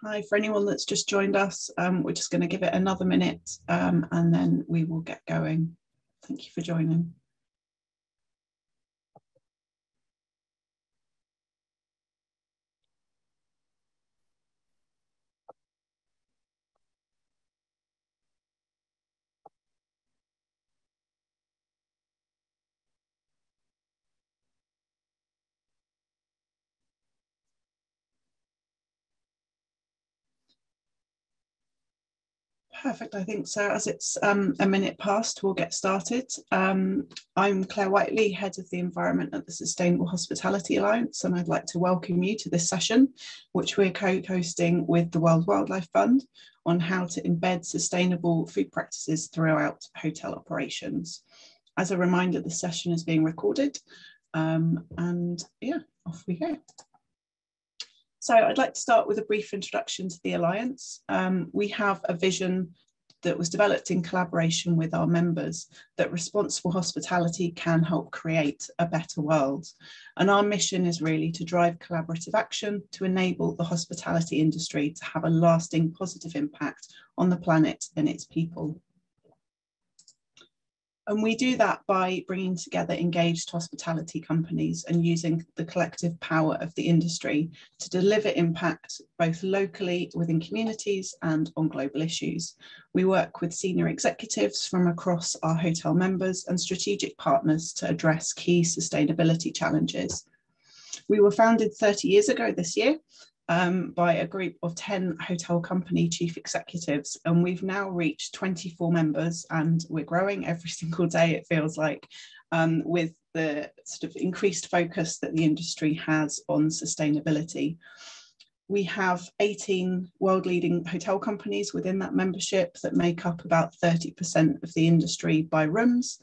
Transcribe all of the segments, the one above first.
Hi, for anyone that's just joined us, we're just going to give it another minute and then we will get going. Thank you for joining. Perfect, I think so. As it's a minute past, we'll get started. I'm Claire Whiteley, Head of the Environment at the Sustainable Hospitality Alliance, and I'd like to welcome you to this session, which we're co-hosting with the World Wildlife Fund on how to embed sustainable food practices throughout hotel operations. As a reminder, the session is being recorded, and yeah, off we go. So I'd like to start with a brief introduction to the Alliance. We have a vision that was developed in collaboration with our members that responsible hospitality can help create a better world. And our mission is really to drive collaborative action to enable the hospitality industry to have a lasting positive impact on the planet and its people. And we do that by bringing together engaged hospitality companies and using the collective power of the industry to deliver impact both locally within communities and on global issues. We work with senior executives from across our hotel members and strategic partners to address key sustainability challenges. We were founded 30 years ago this year by a group of 10 hotel company chief executives, and we've now reached 24 members, and we're growing every single day, it feels like, with the sort of increased focus that the industry has on sustainability. We have 18 world-leading hotel companies within that membership that make up about 30% of the industry by rooms,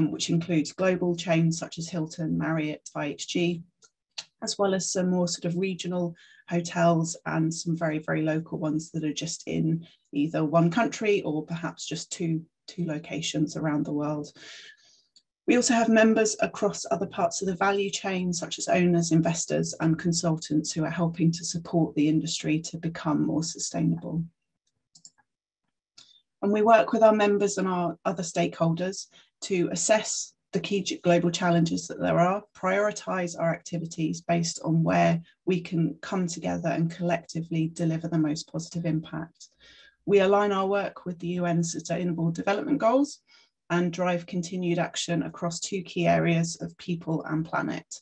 which includes global chains such as Hilton, Marriott, IHG, as well as some more sort of regional hotels and some very, very local ones that are just in either one country or perhaps just two locations around the world. We also have members across other parts of the value chain, such as owners, investors, and consultants who are helping to support the industry to become more sustainable. And we work with our members and our other stakeholders to assess the key global challenges that there are, prioritise our activities based on where we can come together and collectively deliver the most positive impact. We align our work with the UN Sustainable Development Goals and drive continued action across two key areas of people and planet.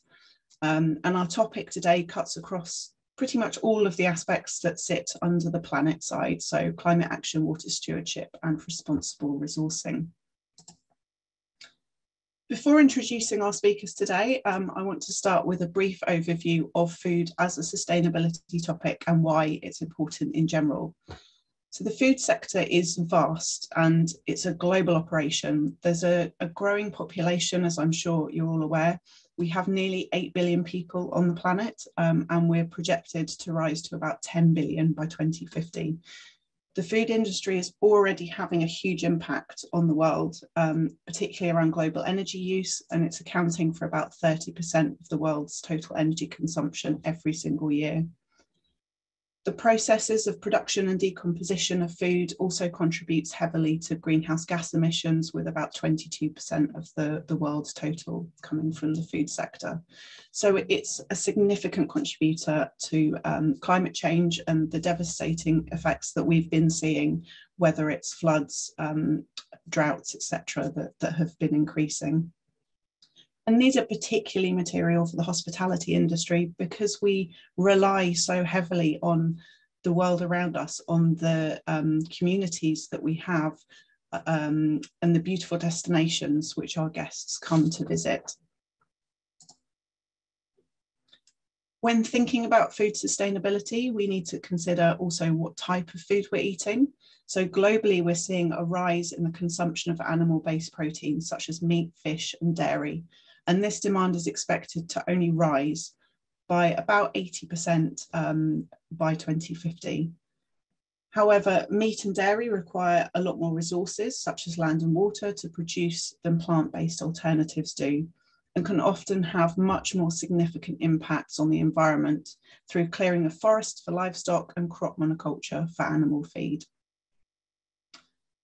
And our topic today cuts across pretty much all of the aspects that sit under the planet side, so climate action, water stewardship, and responsible resourcing. Before introducing our speakers today, I want to start with a brief overview of food as a sustainability topic and why it's important in general. So the food sector is vast and it's a global operation. There's a growing population, as I'm sure you're all aware. We have nearly 8 billion people on the planet, and we're projected to rise to about 10 billion by 2050. The food industry is already having a huge impact on the world, particularly around global energy use, and it's accounting for about 30% of the world's total energy consumption every single year. The processes of production and decomposition of food also contributes heavily to greenhouse gas emissions, with about 22% of the world's total coming from the food sector. So it's a significant contributor to climate change and the devastating effects that we've been seeing, whether it's floods, droughts, etc., that have been increasing. And these are particularly material for the hospitality industry because we rely so heavily on the world around us, on the communities that we have, and the beautiful destinations which our guests come to visit. When thinking about food sustainability, we need to consider also what type of food we're eating. So globally, we're seeing a rise in the consumption of animal-based proteins such as meat, fish, and dairy. And this demand is expected to only rise by about 80% by 2050. However, meat and dairy require a lot more resources, such as land and water, to produce than plant-based alternatives do. and can often have much more significant impacts on the environment through clearing of forests for livestock and crop monoculture for animal feed.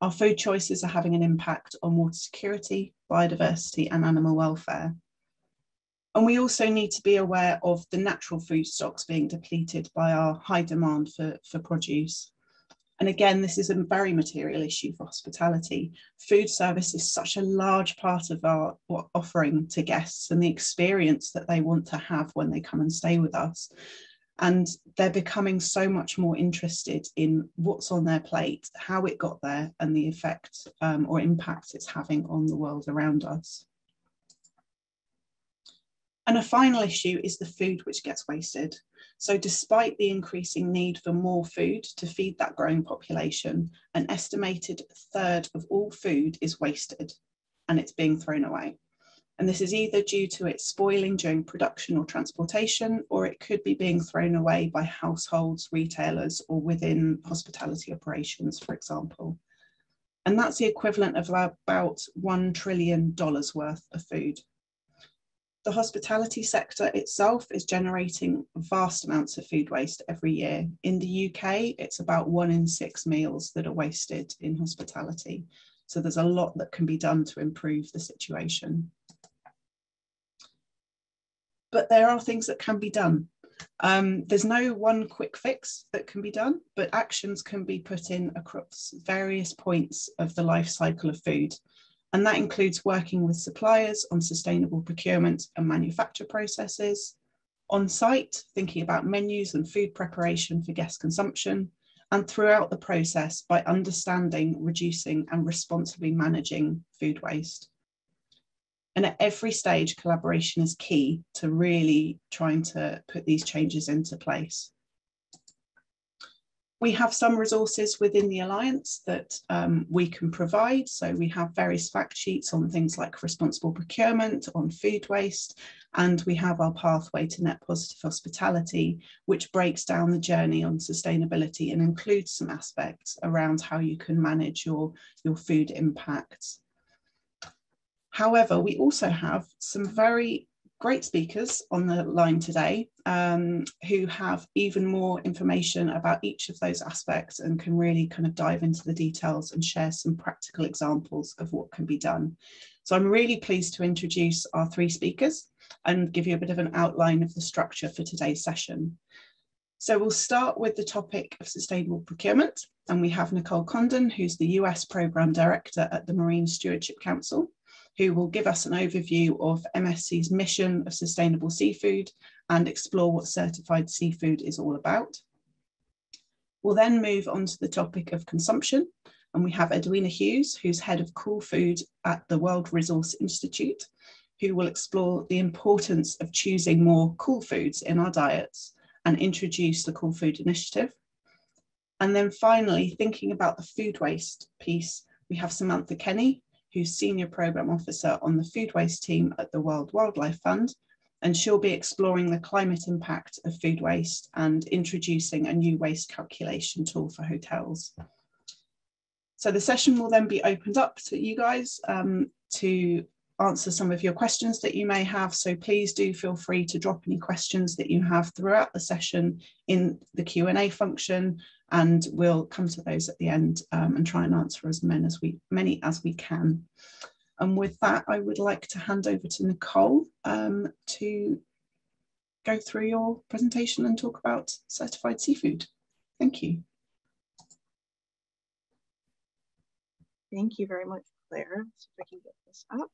Our food choices are having an impact on water security, biodiversity, and animal welfare. And we also need to be aware of the natural food stocks being depleted by our high demand for produce. And again, this is a very material issue for hospitality. Food service is such a large part of our offering to guests and the experience that they want to have when they come and stay with us. And they're becoming so much more interested in what's on their plate, how it got there, and the effect or impact it's having on the world around us. And a final issue is the food which gets wasted. So despite the increasing need for more food to feed that growing population, an estimated third of all food is wasted and it's being thrown away. And this is either due to it spoiling during production or transportation, or it could be being thrown away by households, retailers, or within hospitality operations, for example. And that's the equivalent of about $1 trillion worth of food. The hospitality sector itself is generating vast amounts of food waste every year. In the UK, it's about 1 in 6 meals that are wasted in hospitality. So there's a lot that can be done to improve the situation. But there are things that can be done. There's no one quick fix that can be done, but actions can be put in across various points of the life cycle of food. And that includes working with suppliers on sustainable procurement and manufacture processes, on site, thinking about menus and food preparation for guest consumption, and throughout the process by understanding, reducing, and responsibly managing food waste. And at every stage, collaboration is key to really trying to put these changes into place. We have some resources within the Alliance that we can provide. So we have various fact sheets on things like responsible procurement, on food waste, and we have our pathway to net positive hospitality, which breaks down the journey on sustainability and includes some aspects around how you can manage your food impacts. However, we also have some very great speakers on the line today who have even more information about each of those aspects and can really kind of dive into the details and share some practical examples of what can be done. So I'm really pleased to introduce our 3 speakers and give you a bit of an outline of the structure for today's session. So we'll start with the topic of sustainable procurement, and we have Nicole Condon, who's the US Programme Director at the Marine Stewardship Council, who will give us an overview of MSC's mission of sustainable seafood and explore what certified seafood is all about. We'll then move on to the topic of consumption, and we have Edwina Hughes, who's head of Cool Food at the World Resource Institute, who will explore the importance of choosing more cool foods in our diets and introduce the Cool Food Initiative. And then finally, thinking about the food waste piece, we have Samantha Kenny, who's Senior Programme Officer on the food waste team at the World Wildlife Fund, and she'll be exploring the climate impact of food waste and introducing a new waste calculation tool for hotels. So the session will then be opened up to you guys to answer some of your questions that you may have. So please do feel free to drop any questions that you have throughout the session in the Q&A function, and we'll come to those at the end and try and answer as many as we can. And with that, I would like to hand over to Nicole to go through your presentation and talk about certified seafood. Thank you. Thank you very much, Claire. Let's see if I can get this up.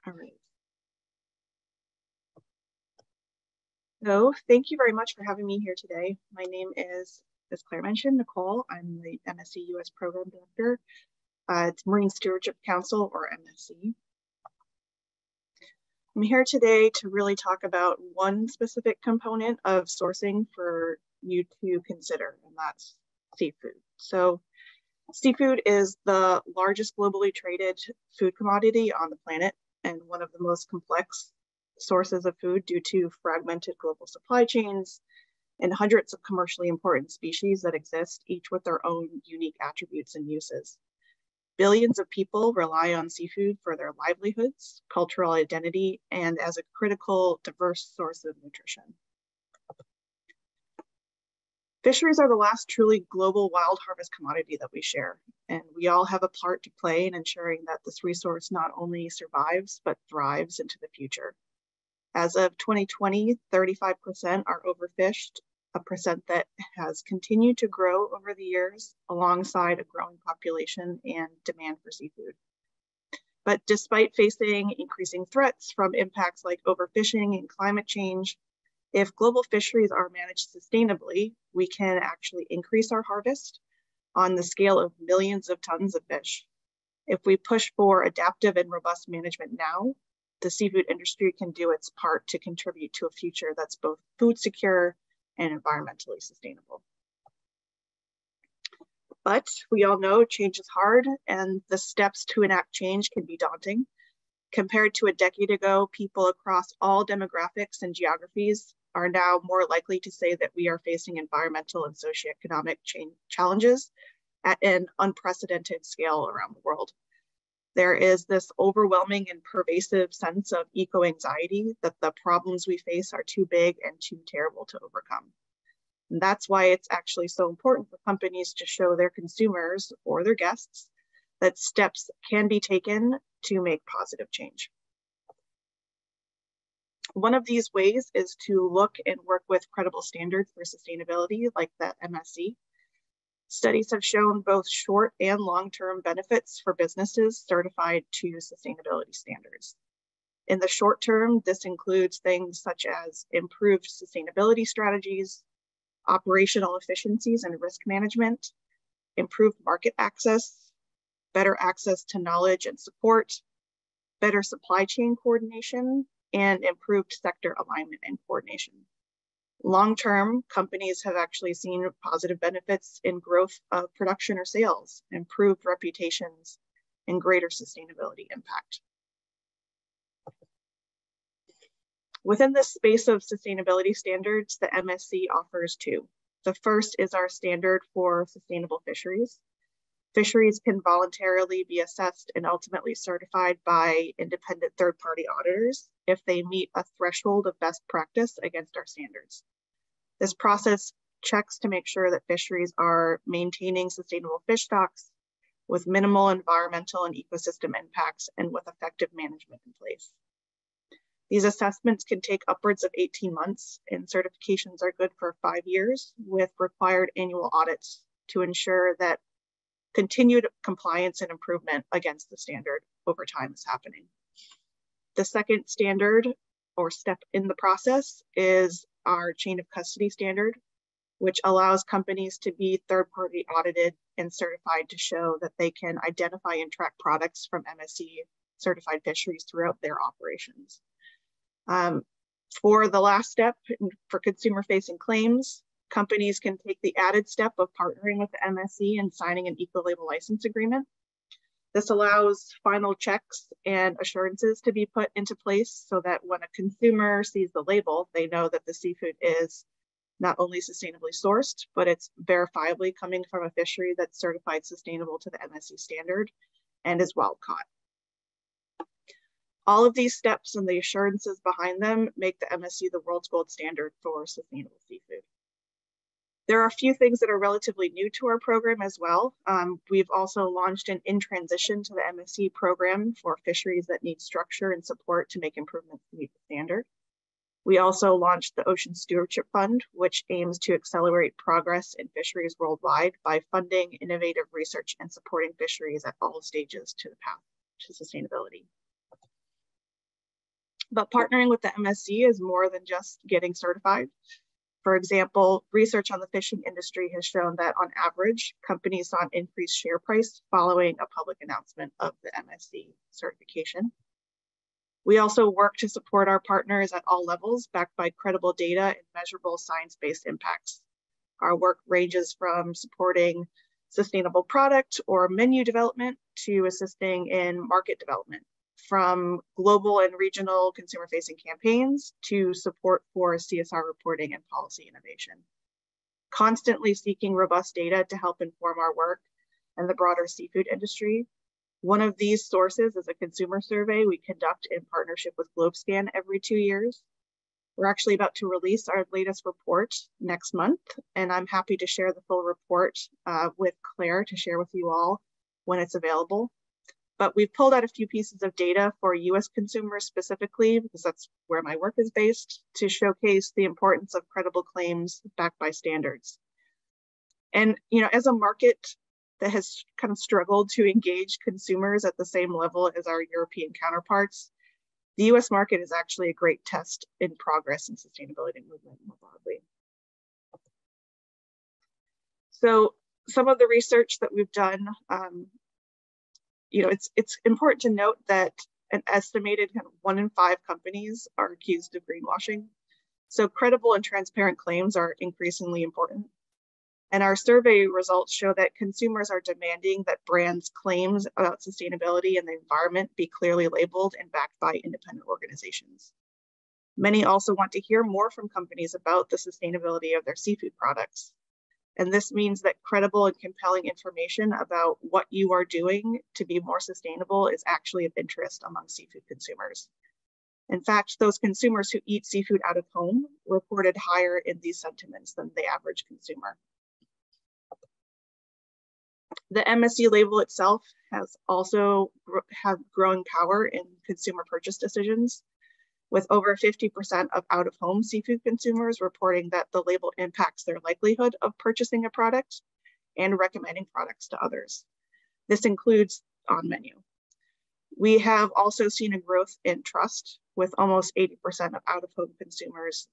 All right. So thank you very much for having me here today. My name is, as Claire mentioned, Nicole. I'm the MSc US Program Director at Marine Stewardship Council, or MSC. I'm here today to really talk about one specific component of sourcing for you to consider, and that's seafood. So seafood is the largest globally traded food commodity on the planet and one of the most complex sources of food due to fragmented global supply chains and hundreds of commercially important species that exist, each with their own unique attributes and uses. Billions of people rely on seafood for their livelihoods, cultural identity, and as a critical, diverse source of nutrition. Fisheries are the last truly global wild harvest commodity that we share, and we all have a part to play in ensuring that this resource not only survives, but thrives into the future. As of 2020, 35% are overfished, a percent that has continued to grow over the years alongside a growing population and demand for seafood. But despite facing increasing threats from impacts like overfishing and climate change, if global fisheries are managed sustainably, we can actually increase our harvest on the scale of millions of tons of fish. If we push for adaptive and robust management now, the seafood industry can do its part to contribute to a future that's both food secure and environmentally sustainable. But we all know change is hard, and the steps to enact change can be daunting. Compared to a decade ago, people across all demographics and geographies are now more likely to say that we are facing environmental and socioeconomic challenges at an unprecedented scale around the world. There is this overwhelming and pervasive sense of eco-anxiety that the problems we face are too big and too terrible to overcome. And that's why it's actually so important for companies to show their consumers or their guests that steps can be taken to make positive change. One of these ways is to look and work with credible standards for sustainability, like the MSC. Studies have shown both short and long-term benefits for businesses certified to sustainability standards. In the short term, this includes things such as improved sustainability strategies, operational efficiencies and risk management, improved market access, better access to knowledge and support, better supply chain coordination, and improved sector alignment and coordination. Long-term, companies have actually seen positive benefits in growth of production or sales, improved reputations, and greater sustainability impact. Within this space of sustainability standards, the MSC offers two. The first is our standard for sustainable fisheries. Fisheries can voluntarily be assessed and ultimately certified by independent third-party auditors if they meet a threshold of best practice against our standards. This process checks to make sure that fisheries are maintaining sustainable fish stocks with minimal environmental and ecosystem impacts and with effective management in place. These assessments can take upwards of 18 months, and certifications are good for 5 years with required annual audits to ensure that continued compliance and improvement against the standard over time is happening. The second standard or step in the process is our chain of custody standard, which allows companies to be third-party audited and certified to show that they can identify and track products from MSC certified fisheries throughout their operations. For the last step, for consumer-facing claims, companies can take the added step of partnering with the MSC and signing an eco-label license agreement. This allows final checks and assurances to be put into place so that when a consumer sees the label, they know that the seafood is not only sustainably sourced, but it's verifiably coming from a fishery that's certified sustainable to the MSC standard and is wild caught. All of these steps and the assurances behind them make the MSC the world's gold standard for sustainable seafood. There are a few things that are relatively new to our program as well. We've also launched an in transition to the MSC program for fisheries that need structure and support to make improvements to meet the standard. We also launched the Ocean Stewardship Fund, which aims to accelerate progress in fisheries worldwide by funding innovative research and supporting fisheries at all stages to the path to sustainability. But partnering with the MSC is more than just getting certified. For example, research on the fishing industry has shown that on average, companies saw an increased share price following a public announcement of the MSC certification. We also work to support our partners at all levels, backed by credible data and measurable science-based impacts. Our work ranges from supporting sustainable product or menu development to assisting in market development, from global and regional consumer-facing campaigns to support for CSR reporting and policy innovation. Constantly seeking robust data to help inform our work and the broader seafood industry. One of these sources is a consumer survey we conduct in partnership with GlobeScan every 2 years. We're actually about to release our latest report next month, and I'm happy to share the full report with Claire to share with you all when it's available. But we've pulled out a few pieces of data for US consumers specifically, because that's where my work is based, to showcase the importance of credible claims backed by standards. And as a market that has kind of struggled to engage consumers at the same level as our European counterparts, the US market is actually a great test in progress in sustainability movement more broadly. So some of the research that we've done, it's important to note that an estimated 1 in 5 companies are accused of greenwashing. So credible and transparent claims are increasingly important. And our survey results show that consumers are demanding that brands' claims about sustainability and the environment be clearly labeled and backed by independent organizations. Many also want to hear more from companies about the sustainability of their seafood products. And this means that credible and compelling information about what you are doing to be more sustainable is actually of interest among seafood consumers. In fact, those consumers who eat seafood out of home reported higher in these sentiments than the average consumer. The MSC label itself has also had growing power in consumer purchase decisions, with over 50% of out-of-home seafood consumers reporting that the label impacts their likelihood of purchasing a product and recommending products to others. This includes on menu. We have also seen a growth in trust, with almost 80% of out-of-home consumers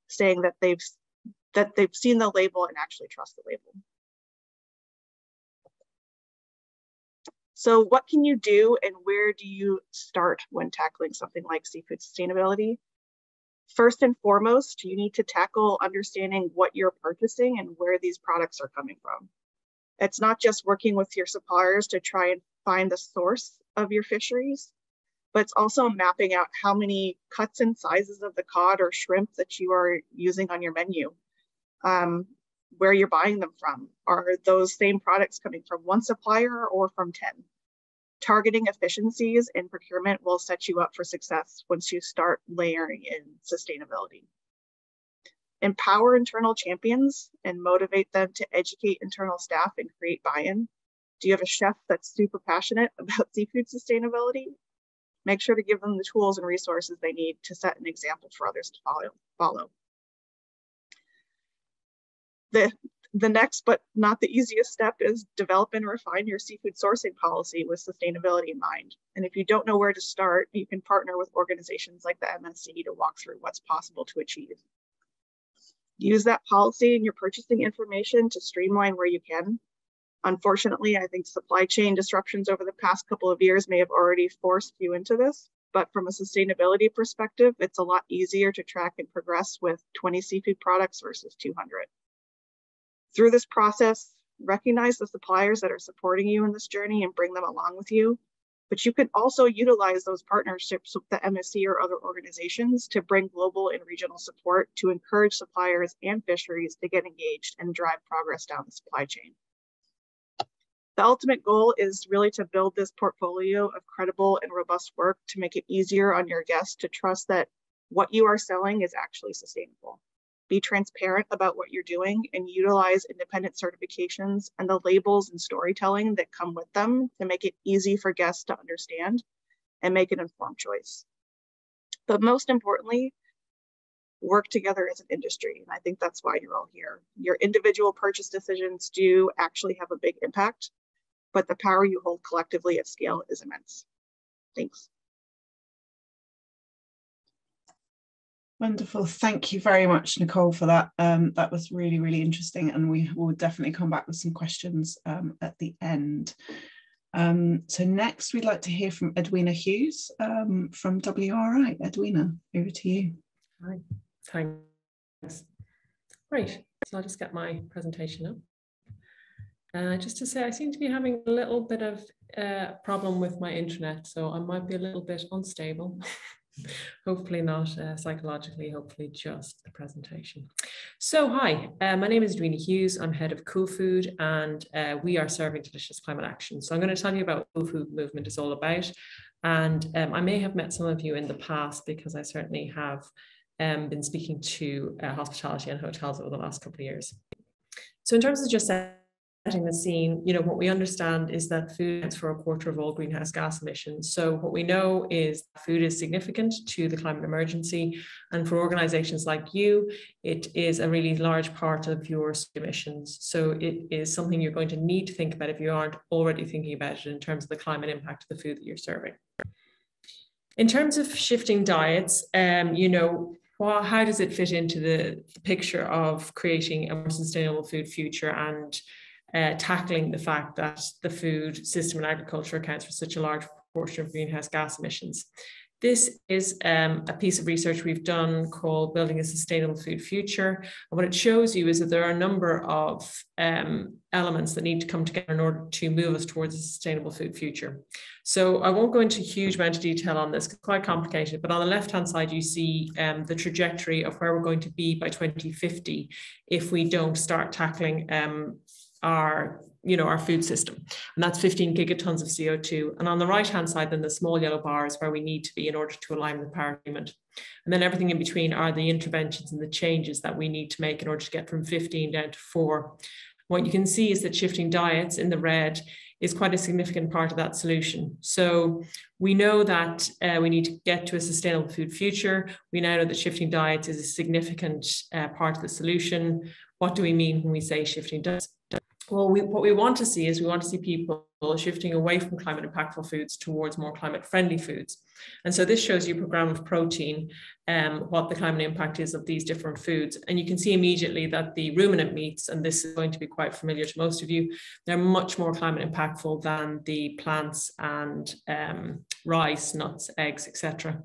saying that they've seen the label and actually trust the label. So what can you do and where do you start when tackling something like seafood sustainability? First and foremost, you need to tackle understanding what you're purchasing and where these products are coming from. It's not just working with your suppliers to try and find the source of your fisheries, but it's also mapping out how many cuts and sizes of the cod or shrimp that you are using on your menu. Where you're buying them from. Are those same products coming from one supplier or from 10? Targeting efficiencies in procurement will set you up for success once you start layering in sustainability. Empower internal champions and motivate them to educate internal staff and create buy-in. Do you have a chef that's super passionate about seafood sustainability? Make sure to give them the tools and resources they need to set an example for others to follow. The next, but not the easiest step, is develop and refine your seafood sourcing policy with sustainability in mind. And if you don't know where to start, you can partner with organizations like the MSC to walk through what's possible to achieve. Use that policy in your purchasing information to streamline where you can. Unfortunately, I think supply chain disruptions over the past couple of years may have already forced you into this, but from a sustainability perspective, it's a lot easier to track and progress with 20 seafood products versus 200. Through this process, recognize the suppliers that are supporting you in this journey and bring them along with you. But you can also utilize those partnerships with the MSC or other organizations to bring global and regional support to encourage suppliers and fisheries to get engaged and drive progress down the supply chain. The ultimate goal is really to build this portfolio of credible and robust work to make it easier on your guests to trust that what you are selling is actually sustainable. Be transparent about what you're doing and utilize independent certifications and the labels and storytelling that come with them to make it easy for guests to understand and make an informed choice. But most importantly, work together as an industry. And I think that's why you're all here. Your individual purchase decisions do actually have a big impact, but the power you hold collectively at scale is immense. Thanks. Wonderful. Thank you very much, Nicole, for that. That was really, really interesting. And we will definitely come back with some questions at the end. So next, we'd like to hear from Edwina Hughes from WRI. Edwina, over to you. Hi, thanks. Great. So I'll just get my presentation up. Just to say, I seem to be having a little bit of a problem with my internet, so I might be a little bit unstable. Hopefully not psychologically, hopefully just the presentation. So hi, my name is Edwina Hughes. I'm head of Cool Food, and we are serving delicious climate action. So I'm going to tell you about what Cool Food movement is all about. And I may have met some of you in the past because I certainly have been speaking to hospitality and hotels over the last couple of years. So in terms of just setting the scene, what we understand is that food accounts for 1/4 of all greenhouse gas emissions. So what we know is food is significant to the climate emergency, and for organizations like you, it is a really large part of your emissions. So it is something you're going to need to think about if you aren't already thinking about it in terms of the climate impact of the food that you're serving. In terms of shifting diets, how does it fit into the picture of creating a more sustainable food future and tackling the fact that the food system and agriculture accounts for such a large proportion of greenhouse gas emissions? This is a piece of research we've done called Building a Sustainable Food Future. And what it shows you is that there are a number of elements that need to come together in order to move us towards a sustainable food future. So I won't go into a huge amount of detail on this, it's quite complicated, but on the left-hand side, you see the trajectory of where we're going to be by 2050 if we don't start tackling our food system, and that's 15 gigatons of CO2. And on the right-hand side, then the small yellow bar is where we need to be in order to align with the Paris Agreement. And then everything in between are the interventions and the changes that we need to make in order to get from 15 down to 4. What you can see is that shifting diets in the red is quite a significant part of that solution. So we know that we need to get to a sustainable food future. We now know that shifting diets is a significant part of the solution. What do we mean when we say shifting diets? Well, what we want to see is we want to see people shifting away from climate impactful foods towards more climate friendly foods. And so this shows you per gram of protein, what the climate impact is of these different foods. And you can see immediately that the ruminant meats, and this is going to be quite familiar to most of you, they're much more climate impactful than the plants and rice, nuts, eggs, etc.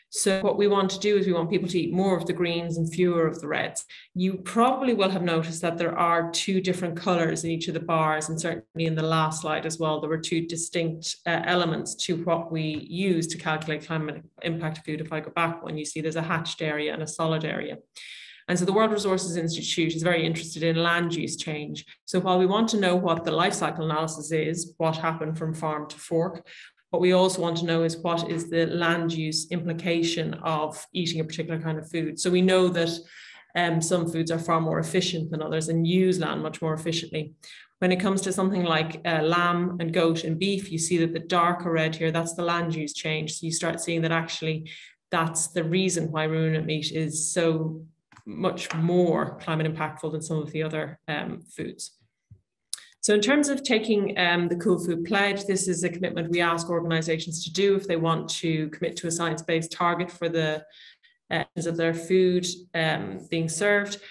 So what we want to do is we want people to eat more of the greens and fewer of the reds. You probably will have noticed that there are 2 different colors in each of the bars, and certainly in the last slide as well, there were 2 distinct elements to what we use to calculate climate impact of food. If I go back one, you see there's a hatched area and a solid area. And so the World Resources Institute is very interested in land use change. So while we want to know what the life cycle analysis is, what happened from farm to fork, what we also want to know is what is the land use implication of eating a particular kind of food. So we know that some foods are far more efficient than others and use land much more efficiently. When it comes to something like lamb and goat and beef, you see that the darker red here, that's the land use change. So you start seeing that actually that's the reason why ruminant meat is so much more climate impactful than some of the other foods. So in terms of taking the Cool Food Pledge, this is a commitment we ask organizations to do if they want to commit to a science-based target for the of their food being served.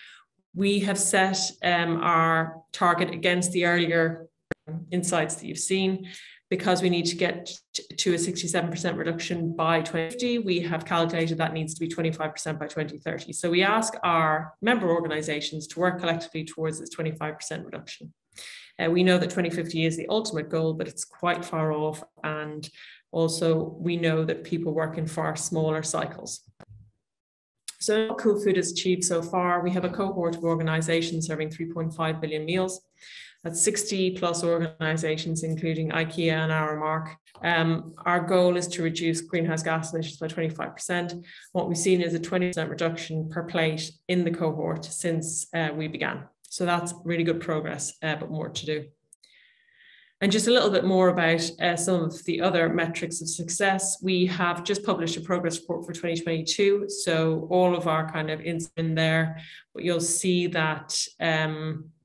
We have set our target against the earlier insights that you've seen. Because we need to get to a 67% reduction by 2050, we have calculated that needs to be 25% by 2030. So we ask our member organizations to work collectively towards this 25% reduction. We know that 2050 is the ultimate goal, but it's quite far off. And also we know that people work in far smaller cycles. So what Cool Food has achieved so far, we have a cohort of organizations serving 3.5 billion meals. That's 60 plus organizations, including IKEA and Aramark. Our goal is to reduce greenhouse gas emissions by 25%. What we've seen is a 20% reduction per plate in the cohort since we began. So that's really good progress, but more to do. And just a little bit more about some of the other metrics of success. We have just published a progress report for 2022. So all of our kind of in there, but you'll see that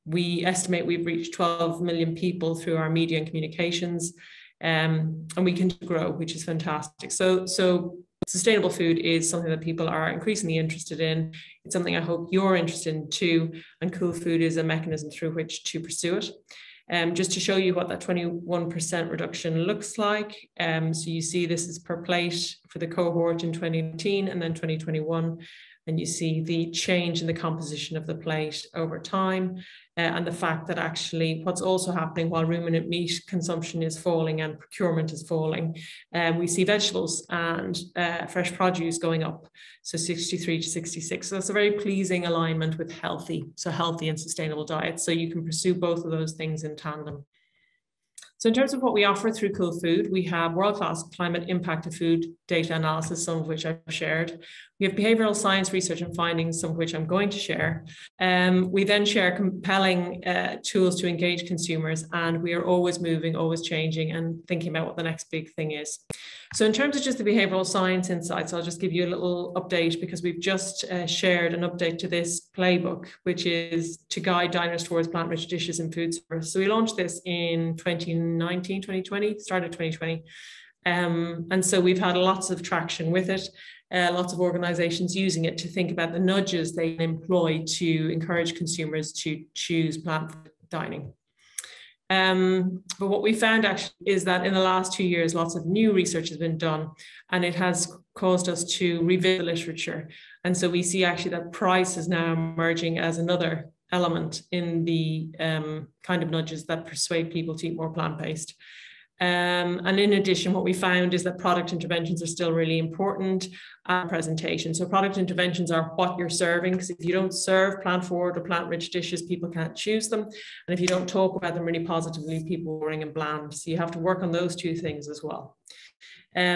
we estimate we've reached 12 million people through our media and communications, and we can grow, which is fantastic. So sustainable food is something that people are increasingly interested in. It's something I hope you're interested in too, and Cool Food is a mechanism through which to pursue it. Just to show you what that 21% reduction looks like. So you see this is per plate for the cohort in 2019 and then 2021. And you see the change in the composition of the plate over time, and the fact that actually what's also happening while ruminant meat consumption is falling and procurement is falling, we see vegetables and fresh produce going up, so 63 to 66. So that's a very pleasing alignment with healthy and sustainable diets. So you can pursue both of those things in tandem. So in terms of what we offer through Cool Food, we have world-class climate impact of food data analysis, some of which I've shared. We have behavioral science research and findings, some of which I'm going to share. We then share compelling tools to engage consumers, and we are always moving, always changing, and thinking about what the next big thing is. So in terms of just the behavioral science insights, I'll just give you a little update, because we've just shared an update to this playbook, which is to guide diners towards plant-rich dishes in food service. So we launched this in 2020, started 2020. And so we've had lots of traction with it, lots of organizations using it to think about the nudges they can employ to encourage consumers to choose plant dining. But what we found actually is that in the last 2 years, lots of new research has been done, and it has caused us to revisit the literature. And so we see actually that price is now emerging as another element in the kind of nudges that persuade people to eat more plant-based. And in addition, what we found is that product interventions are still really important at presentation. So product interventions are what you're serving, because if you don't serve plant-forward or plant-rich dishes, people can't choose them. And if you don't talk about them really positively, people are boring and bland. So you have to work on those two things as well.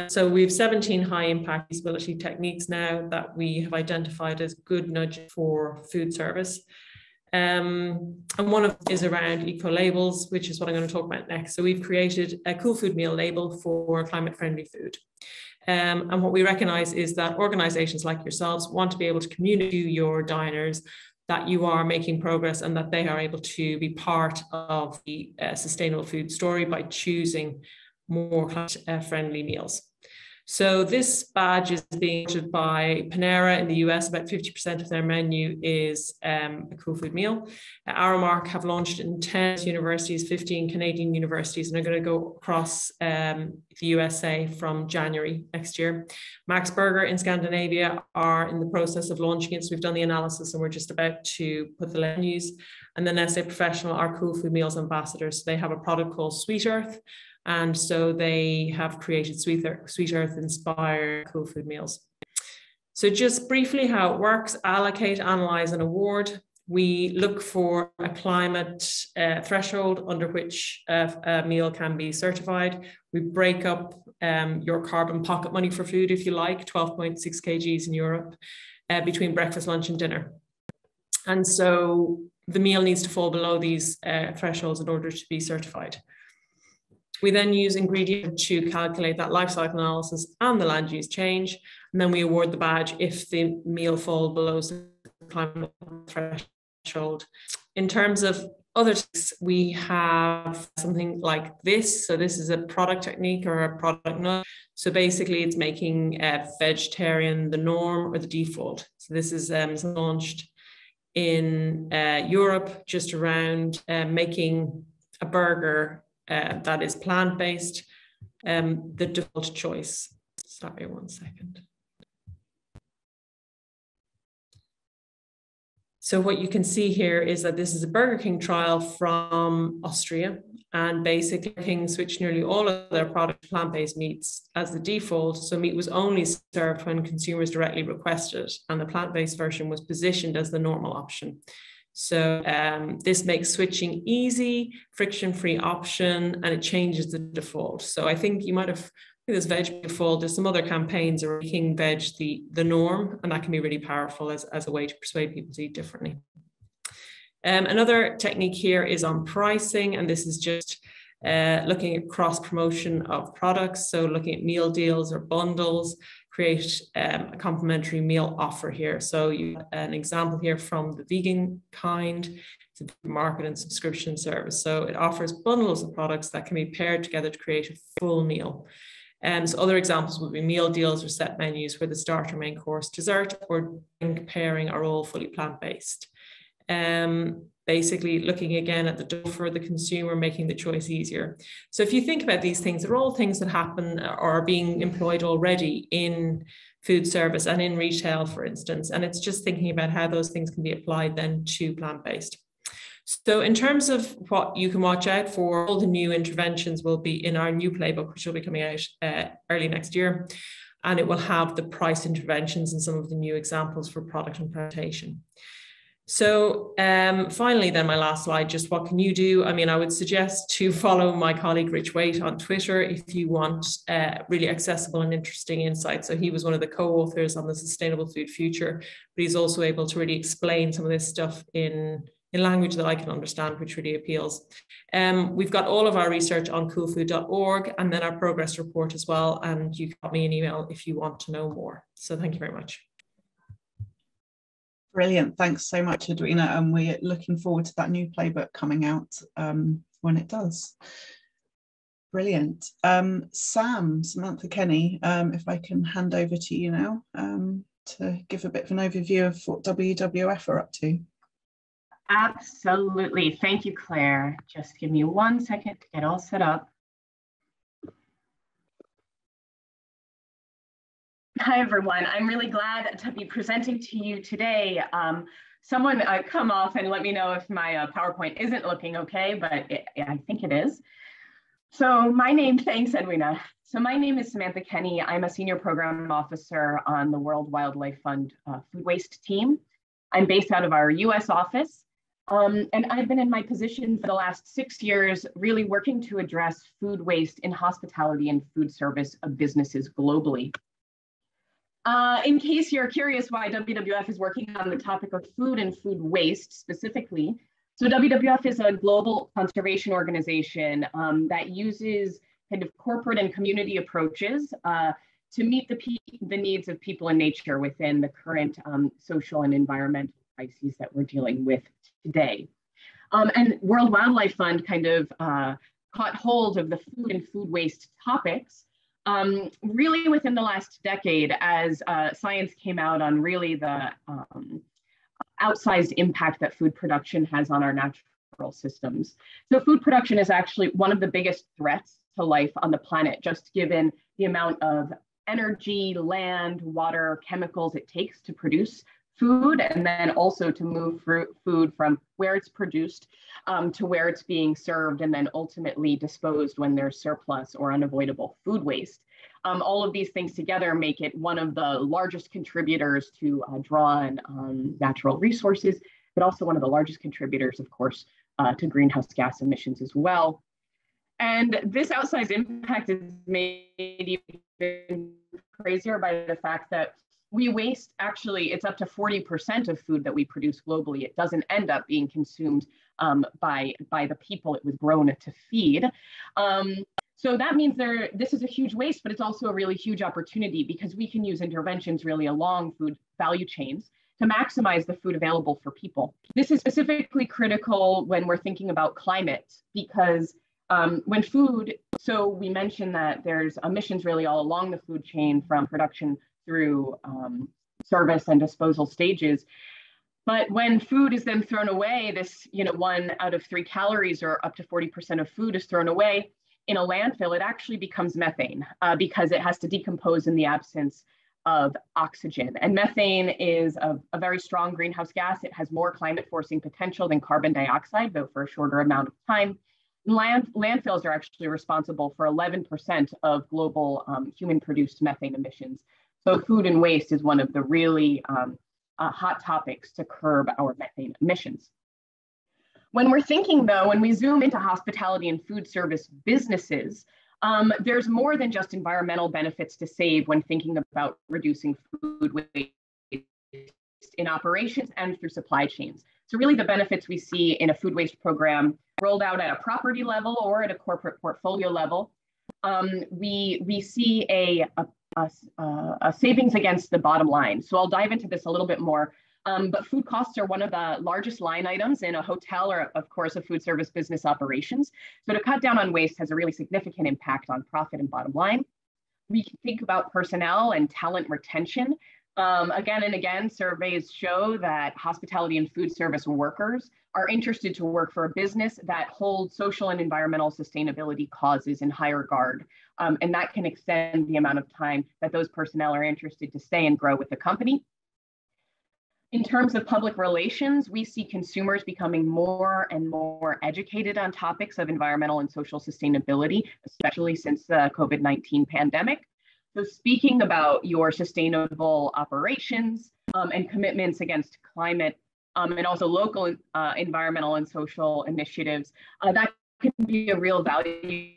So we have 17 high-impact usability techniques now that we have identified as good nudges for food service. And one of them is around eco-labels, which is what I'm going to talk about next. So we've created a Cool Food meal label for climate-friendly food. And what we recognize is that organizations like yourselves want to be able to communicate to your diners that you are making progress and that they are able to be part of the sustainable food story by choosing more climate-friendly meals. So this badge is being ordered by Panera in the US. About 50% of their menu is a Cool Food meal. Aramark have launched in 10 universities, 15 Canadian universities, and are going to go across the USA from January next year. Max Burger in Scandinavia are in the process of launching it. So we've done the analysis and we're just about to put the menus. And then Nestlé Professional are Cool Food Meals ambassadors. So they have a product called Sweet Earth. And so they have created Sweet Earth inspired Cool Food meals. So just briefly how it works: allocate, analyze, and award. We look for a climate threshold under which a meal can be certified. We break up your carbon pocket money for food, if you like, 12.6 kgs in Europe, between breakfast, lunch, and dinner. And so the meal needs to fall below these thresholds in order to be certified. We then use ingredient to calculate that life cycle analysis and the land use change. And then we award the badge if the meal falls below the climate threshold. In terms of other techniques, we have something like this. So this is a product technique or a product nudge. So basically it's making vegetarian the norm or the default. So this is launched in Europe, just around making a burger that is plant-based, the default choice. Sorry, 1 second. So what you can see here is that this is a Burger King trial from Austria, and basically Burger King switched nearly all of their product plant-based meats as the default. So meat was only served when consumers directly requested it, and the plant-based version was positioned as the normal option. So this makes switching easy, friction-free option, and it changes the default. So I think you might have this veg default. There's some other campaigns are making veg the norm, and that can be really powerful as a way to persuade people to eat differently. Another technique here is on pricing, and this is just looking at cross promotion of products. So looking at meal deals or bundles, create a complimentary meal offer here. So you have an example here from the vegan kind. It's a market and subscription service. So it offers bundles of products that can be paired together to create a full meal. So other examples would be meal deals or set menus where the starter, main course, dessert, or drink pairing are all fully plant-based. basically looking again at the door for the consumer, making the choice easier. So if you think about these things, they're all things that happen or are being employed already in food service and in retail, for instance. And it's just thinking about how those things can be applied then to plant-based. So in terms of what you can watch out for, all the new interventions will be in our new playbook, which will be coming out early next year. And it will have the price interventions and some of the new examples for product and presentation. So finally, then my last slide, just what can you do? I mean, I would suggest to follow my colleague Rich Waite on Twitter if you want really accessible and interesting insights. So he was one of the co-authors on the Sustainable Food Future, but he's also able to really explain some of this stuff in language that I can understand, which really appeals. We've got all of our research on coolfood.org and then our progress report as well. And you can pop me an email if you want to know more. So thank you very much. Brilliant. Thanks so much, Edwina. And we're looking forward to that new playbook coming out when it does. Brilliant. Samantha Kenny, if I can hand over to you now to give a bit of an overview of what WWF are up to. Absolutely. Thank you, Claire. Just give me 1 second to get all set up. Hi, everyone. I'm really glad to be presenting to you today. Someone come off and let me know if my PowerPoint isn't looking okay, but I think it is. So thanks, Edwina. So my name is Samantha Kenny. I'm a senior program officer on the World Wildlife Fund food waste team. I'm based out of our US office. And I've been in my position for the last 6 years, really working to address food waste in hospitality and food service of businesses globally. In case you're curious why WWF is working on the topic of food and food waste specifically, so WWF is a global conservation organization that uses kind of corporate and community approaches to meet the needs of people and nature within the current social and environmental crises that we're dealing with today. And World Wildlife Fund kind of caught hold of the food and food waste topics really within the last decade as science came out on really the outsized impact that food production has on our natural systems. So food production is actually one of the biggest threats to life on the planet, just given the amount of energy, land, water, chemicals it takes to produce food, and then also to move food from where it's produced to where it's being served and then ultimately disposed when there's surplus or unavoidable food waste. All of these things together make it one of the largest contributors to draw on natural resources, but also one of the largest contributors, of course, to greenhouse gas emissions as well. And this outsized impact is made even crazier by the fact that we waste, actually, it's up to 40% of food that we produce globally. It doesn't end up being consumed by the people it was grown to feed. So that means this is a huge waste, but it's also a really huge opportunity because we can use interventions really along food value chains to maximize the food available for people. This is specifically critical when we're thinking about climate because when food, so we mentioned that there's emissions really all along the food chain from production through service and disposal stages. But when food is then thrown away, this 1 out of 3 calories or up to 40% of food is thrown away in a landfill, it actually becomes methane because it has to decompose in the absence of oxygen. And methane is a very strong greenhouse gas. It has more climate forcing potential than carbon dioxide, though for a shorter amount of time. Landfills are actually responsible for 11% of global human produced methane emissions. So food and waste is one of the really hot topics to curb our methane emissions. When we're thinking though, when we zoom into hospitality and food service businesses, there's more than just environmental benefits to save when thinking about reducing food waste in operations and through supply chains. So really the benefits we see in a food waste program rolled out at a property level or at a corporate portfolio level, we see a savings against the bottom line. So I'll dive into this a little bit more, but food costs are one of the largest line items in a hotel or of course a food service business operations. So to cut down on waste has a really significant impact on profit and bottom line. We can think about personnel and talent retention. Again and again, surveys show that hospitality and food service workers are interested to work for a business that holds social and environmental sustainability causes in high regard. And that can extend the amount of time that those personnel are interested to stay and grow with the company. In terms of public relations, we see consumers becoming more and more educated on topics of environmental and social sustainability, especially since the COVID-19 pandemic. So speaking about your sustainable operations and commitments against climate and also local environmental and social initiatives, that can be a real value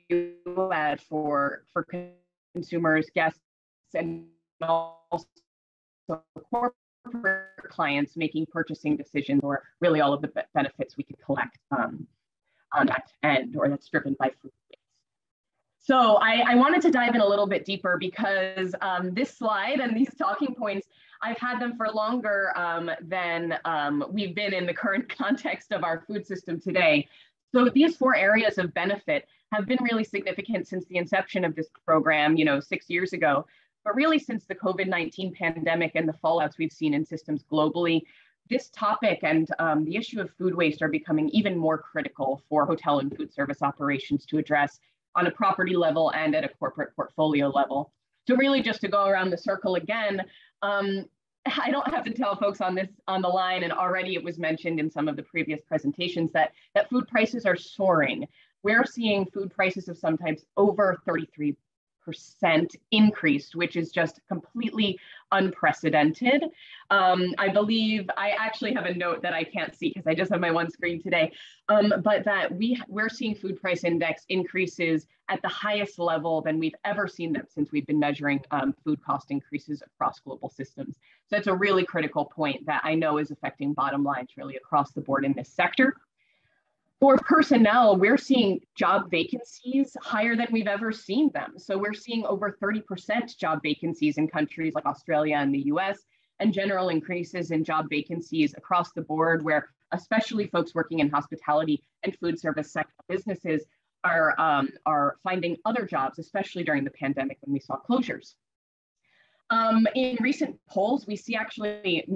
add for consumers, guests, and also corporate clients making purchasing decisions, or really all of the benefits we can collect on that end, or that's driven by food waste. So I wanted to dive in a little bit deeper because this slide and these talking points, I've had them for longer than we've been in the current context of our food system today. So these 4 areas of benefit have been really significant since the inception of this program, 6 years ago. But really since the COVID-19 pandemic and the fallouts we've seen in systems globally, this topic and the issue of food waste are becoming even more critical for hotel and food service operations to address on a property level and at a corporate portfolio level. So really just to go around the circle again, I don't have to tell folks on the line, and already it was mentioned in some of the previous presentations that food prices are soaring. We're seeing food prices of sometimes over 33% increased, which is just completely unprecedented. I believe I actually have a note that I can't see because I just have my one screen today, but that we're seeing food price index increases at the highest level than we've ever seen them since we've been measuring food cost increases across global systems. So that's a really critical point that I know is affecting bottom lines really across the board in this sector. For personnel, we're seeing job vacancies higher than we've ever seen them. So we're seeing over 30% job vacancies in countries like Australia and the US, and general increases in job vacancies across the board, where especially folks working in hospitality and food service sector businesses are finding other jobs, especially during the pandemic when we saw closures. In recent polls, we see actually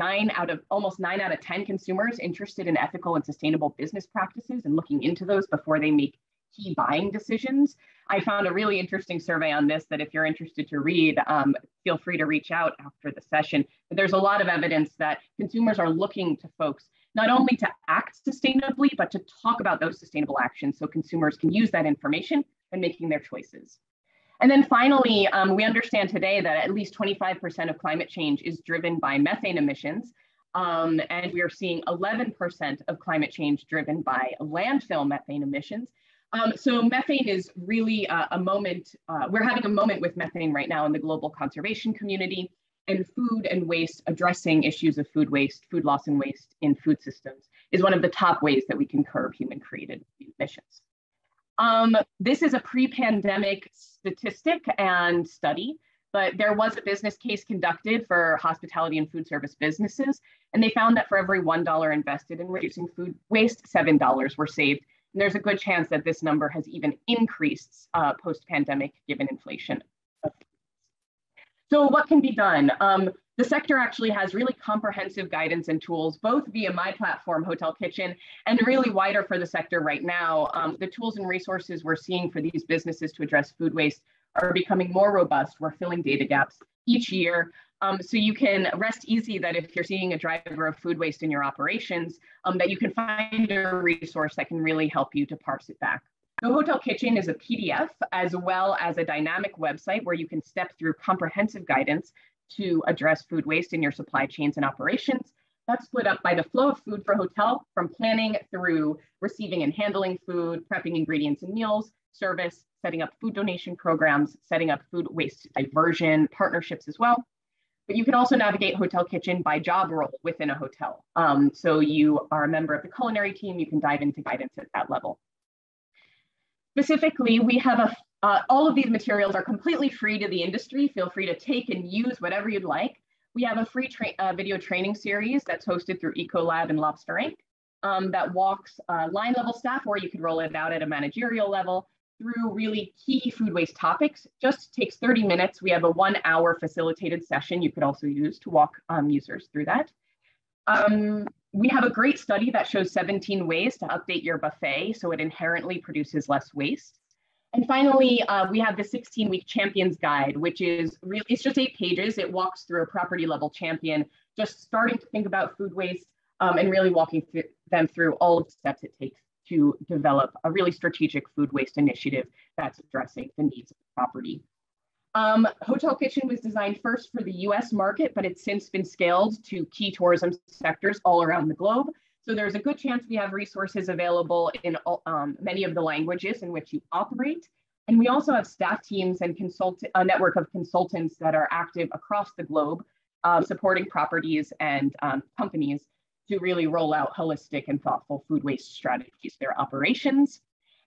almost 9 out of 10 consumers interested in ethical and sustainable business practices and looking into those before they make key buying decisions. I found a really interesting survey on this that if you're interested to read, feel free to reach out after the session. But there's a lot of evidence that consumers are looking to folks not only to act sustainably, but to talk about those sustainable actions so consumers can use that information when making their choices. And then finally, we understand today that at least 25% of climate change is driven by methane emissions. And we are seeing 11% of climate change driven by landfill methane emissions. So methane is really a moment, we're having a moment with methane right now in the global conservation community, and food and waste, addressing issues of food waste, food loss and waste in food systems is one of the top ways that we can curb human created emissions. This is a pre-pandemic statistic and study, but there was a business case conducted for hospitality and food service businesses, and they found that for every $1 invested in reducing food waste, $7 were saved. And there's a good chance that this number has even increased post-pandemic given inflation. So what can be done? The sector actually has really comprehensive guidance and tools, both via my platform, Hotel Kitchen, and really wider for the sector right now. The tools and resources we're seeing for these businesses to address food waste are becoming more robust. We're filling data gaps each year. So you can rest easy that if you're seeing a driver of food waste in your operations, that you can find a resource that can really help you to parse it back. So Hotel Kitchen is a PDF as well as a dynamic website where you can step through comprehensive guidance to address food waste in your supply chains and operations. That's split up by the flow of food for hotel, from planning through receiving and handling food, prepping ingredients and meals, service, setting up food donation programs, setting up food waste diversion partnerships as well. But you can also navigate Hotel Kitchen by job role within a hotel. So you are a member of the culinary team, you can dive into guidance at that level. Specifically, we have all of these materials are completely free to the industry. Feel free to take and use whatever you'd like. We have a free video training series that's hosted through Ecolab and Lobster Inc. That walks line level staff, or you could roll it out at a managerial level, through really key food waste topics. Just takes 30 minutes. We have a 1-hour facilitated session you could also use to walk users through that. We have a great study that shows 17 ways to update your buffet so it inherently produces less waste. And finally, we have the 16-week Champions Guide, which is really, it's just 8 pages. It walks through a property level champion, just starting to think about food waste and really walking them through all of the steps it takes to develop a really strategic food waste initiative that's addressing the needs of the property. Hotel Kitchen was designed first for the US market, but it's since been scaled to key tourism sectors all around the globe. So there's a good chance we have resources available in many of the languages in which you operate. And we also have staff teams and a network of consultants that are active across the globe, supporting properties and companies to really roll out holistic and thoughtful food waste strategies for their operations.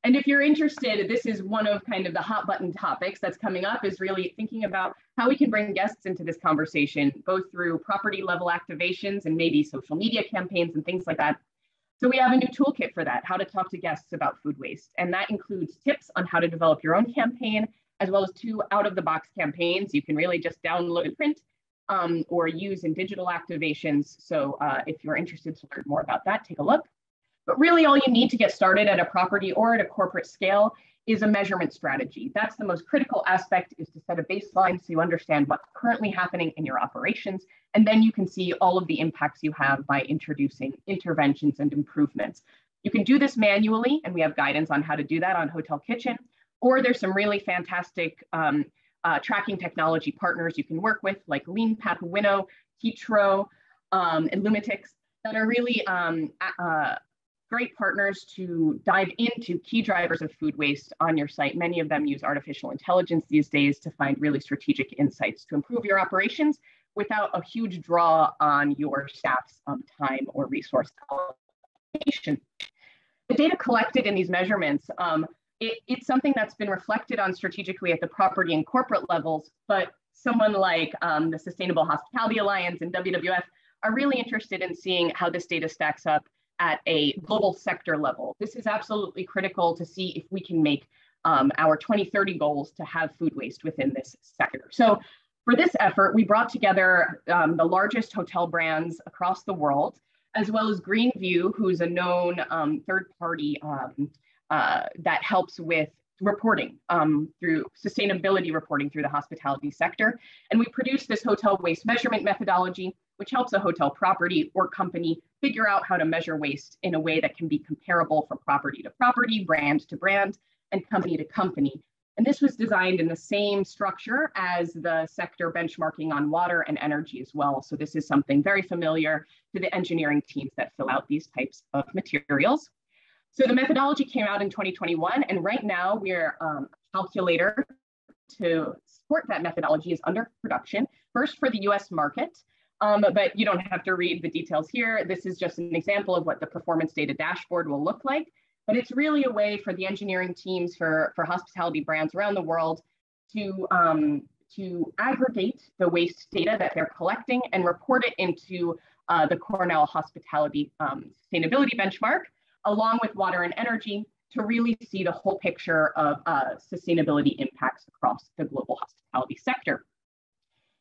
And if you're interested, this is one of kind of the hot button topics that's coming up, is really thinking about how we can bring guests into this conversation, both through property level activations and maybe social media campaigns and things like that. So we have a new toolkit for that, how to talk to guests about food waste. And that includes tips on how to develop your own campaign, as well as 2 out-of-the-box campaigns you can really just download and print or use in digital activations. So if you're interested to learn more about that, take a look. But really all you need to get started at a property or at a corporate scale is a measurement strategy. That's the most critical aspect, is to set a baseline so you understand what's currently happening in your operations. And then you can see all of the impacts you have by introducing interventions and improvements. You can do this manually, and we have guidance on how to do that on Hotel Kitchen, or there's some really fantastic tracking technology partners you can work with, like Lean Papuino, Kitro, and Lumitix, that are really great partners to dive into key drivers of food waste on your site. Many of them use artificial intelligence these days to find really strategic insights to improve your operations without a huge draw on your staff's time or resource allocation. The data collected in these measurements, it's something that's been reflected on strategically at the property and corporate levels, but someone like the Sustainable Hospitality Alliance and WWF are really interested in seeing how this data stacks up at a global sector level. This is absolutely critical to see if we can make our 2030 goals to have food waste within this sector. So for this effort, we brought together the largest hotel brands across the world, as well as Greenview, who's a known third party that helps with reporting through sustainability reporting through the hospitality sector. And we produced this hotel waste measurement methodology, which helps a hotel property or company figure out how to measure waste in a way that can be comparable from property to property, brand to brand, and company to company. And this was designed in the same structure as the sector benchmarking on water and energy as well. So this is something very familiar to the engineering teams that fill out these types of materials. So the methodology came out in 2021, and right now we're a calculator to support that methodology is under production, first for the US market, but you don't have to read the details here. This is just an example of what the performance data dashboard will look like, but it's really a way for the engineering teams for hospitality brands around the world to aggregate the waste data that they're collecting and report it into the Cornell Hospitality Sustainability Benchmark, along with water and energy, to really see the whole picture of sustainability impacts across the global hospitality sector.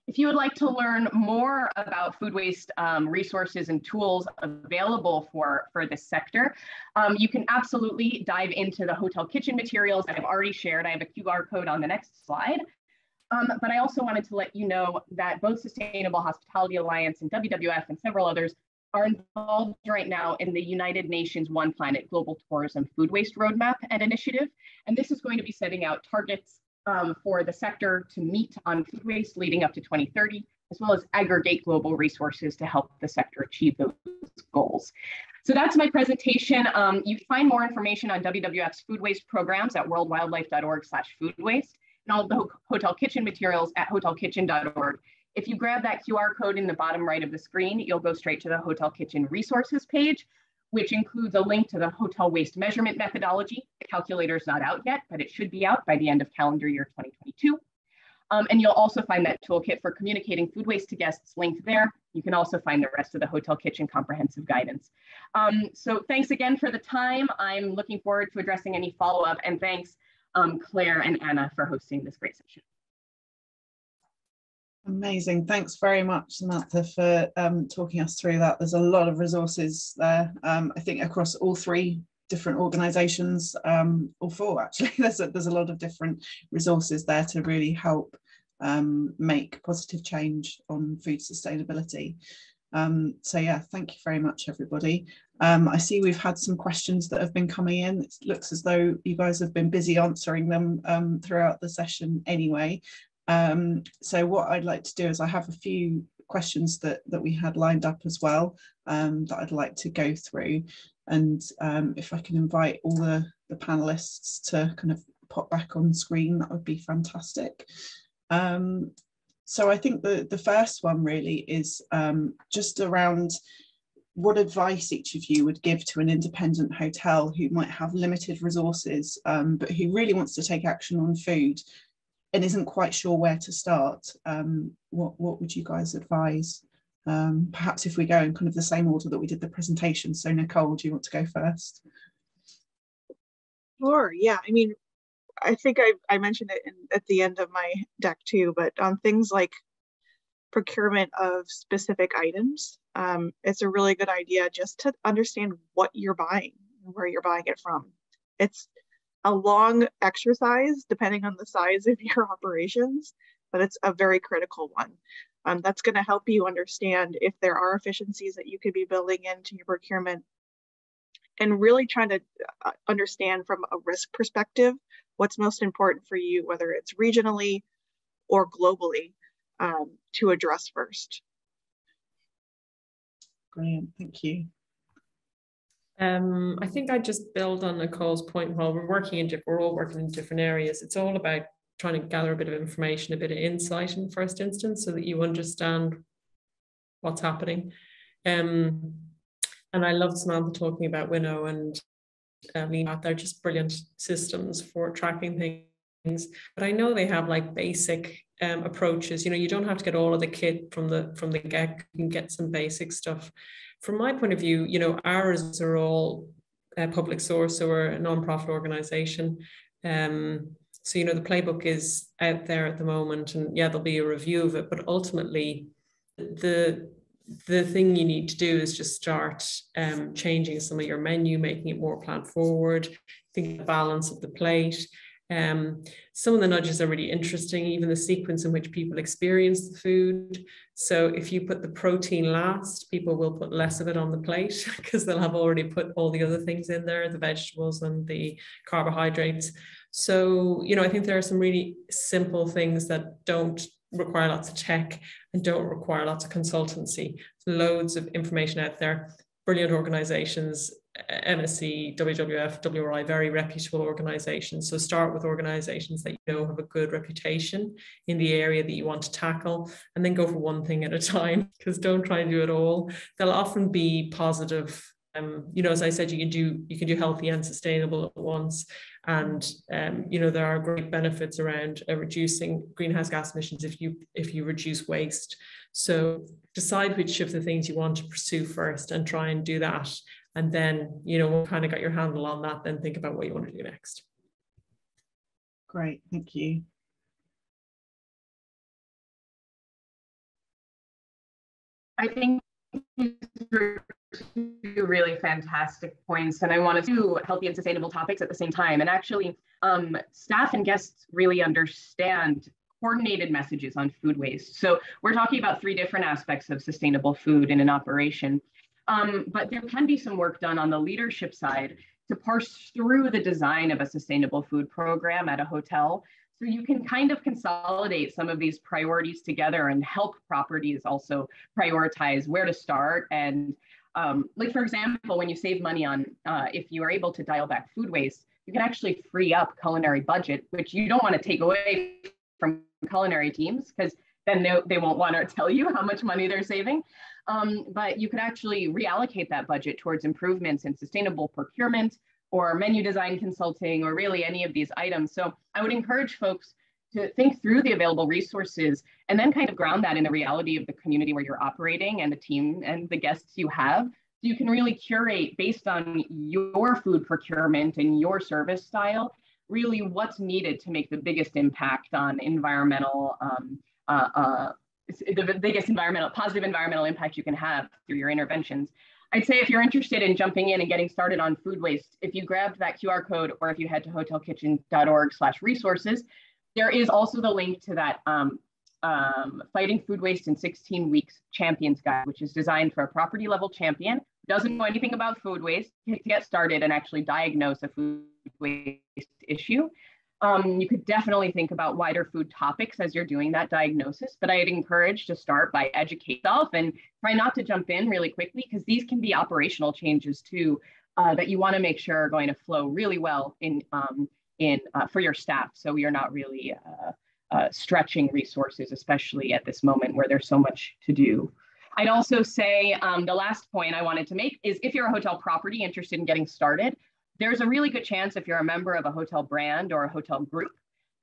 If you would like to learn more about food waste resources and tools available for this sector, you can absolutely dive into the Hotel Kitchen materials that I've already shared. I have a QR code on the next slide. But I also wanted to let you know that both Sustainable Hospitality Alliance and WWF and several others are involved right now in the United Nations One Planet Global Tourism Food Waste Roadmap and Initiative. And this is going to be setting out targets for the sector to meet on food waste leading up to 2030, as well as aggregate global resources to help the sector achieve those goals. So that's my presentation. You can find more information on WWF's food waste programs at worldwildlife.org/foodwaste, and all of the Hotel Kitchen materials at hotelkitchen.org. If you grab that QR code in the bottom right of the screen, you'll go straight to the Hotel Kitchen resources page, which includes a link to the hotel waste measurement methodology. The calculator is not out yet, but it should be out by the end of calendar year 2022. And you'll also find that toolkit for communicating food waste to guests linked there. You can also find the rest of the Hotel Kitchen comprehensive guidance. So thanks again for the time. I'm looking forward to addressing any follow-up, and thanks Claire and Anna for hosting this great session. Amazing. Thanks very much, Samantha, for talking us through that. There's a lot of resources there, I think across all three different organisations, or four actually. There's a lot of different resources there to really help make positive change on food sustainability. So yeah, thank you very much, everybody. I see we've had some questions that have been coming in. It looks as though you guys have been busy answering them throughout the session anyway. So what I'd like to do is I have a few questions that we had lined up as well, that I'd like to go through. And if I can invite all the panelists to kind of pop back on screen, that would be fantastic. So I think the first one really is just around what advice each of you would give to an independent hotel who might have limited resources, but who really wants to take action on food and isn't quite sure where to start. What would you guys advise? Perhaps if we go in kind of the same order that we did the presentation. So Nicole, do you want to go first? Sure, yeah. I mean, I think I mentioned it at the end of my deck too, but on things like procurement of specific items, it's a really good idea just to understand what you're buying and where you're buying it from. It's a long exercise depending on the size of your operations, but it's a very critical one. That's going to help you understand if there are efficiencies that you could be building into your procurement, and really trying to understand from a risk perspective what's most important for you, whether it's regionally or globally, to address first. Brilliant, thank you. I think I just build on Nicole's point. While we're all working in different areas, it's all about trying to gather a bit of information, a bit of insight in the first instance, so that you understand what's happening. And I love Samantha talking about Winnow and Lean. They're just brilliant systems for tracking things. But I know they have like basic approaches. You know, you don't have to get all of the kit from the get. You can get some basic stuff. From my point of view, you know, ours are all public source, so we're a non-profit organization. So, you know, the playbook is out there at the moment, and yeah, there'll be a review of it, but ultimately the thing you need to do is just start changing some of your menu, making it more plant forward, think of the balance of the plate. Some of the nudges are really interesting, even the sequence in which people experience the food. So if you put the protein last, people will put less of it on the plate because they'll have already put all the other things in there, the vegetables and the carbohydrates. So, you know, I think there are some really simple things that don't require lots of tech and don't require lots of consultancy. Loads of information out there, brilliant organizations, MSC, WWF, WRI, very reputable organizations. So start with organizations that you know have a good reputation in the area that you want to tackle, and then go for one thing at a time, because don't try and do it all. They'll often be positive. You know, as I said, you can do healthy and sustainable at once. And you know, there are great benefits around reducing greenhouse gas emissions if you reduce waste. So decide which of the things you want to pursue first and try and do that. And then, you know, we'll kind of got your handle on that, then think about what you want to do next. Great, thank you. I think these are two really fantastic points, and I want to do healthy and sustainable topics at the same time. And actually, staff and guests really understand coordinated messages on food waste. So we're talking about three different aspects of sustainable food in an operation. But there can be some work done on the leadership side to parse through the design of a sustainable food program at a hotel. So you can kind of consolidate some of these priorities together and help properties also prioritize where to start. And like, for example, when you save money on, if you are able to dial back food waste, you can actually free up culinary budget, which you don't want to take away from culinary teams, because then they won't want to tell you how much money they're saving. But you could actually reallocate that budget towards improvements in sustainable procurement or menu design consulting, or really any of these items. So I would encourage folks to think through the available resources and then kind of ground that in the reality of the community where you're operating and the team and the guests you have. So you can really curate based on your food procurement and your service style, really what's needed to make the biggest impact on environmental the biggest positive environmental impact you can have through your interventions. I'd say if you're interested in jumping in and getting started on food waste, if you grabbed that QR code or if you head to hotelkitchen.org/resources, there is also the link to that Fighting Food Waste in 16 Weeks Champions Guide, which is designed for a property level champion who doesn't know anything about food waste to get started and actually diagnose a food waste issue. You could definitely think about wider food topics as you're doing that diagnosis, but I'd encourage to start by educate yourself and try not to jump in really quickly, because these can be operational changes too that you want to make sure are going to flow really well for your staff, so you're not really stretching resources, especially at this moment where there's so much to do. I'd also say the last point I wanted to make is if you're a hotel property interested in getting started, there's a really good chance if you're a member of a hotel brand or a hotel group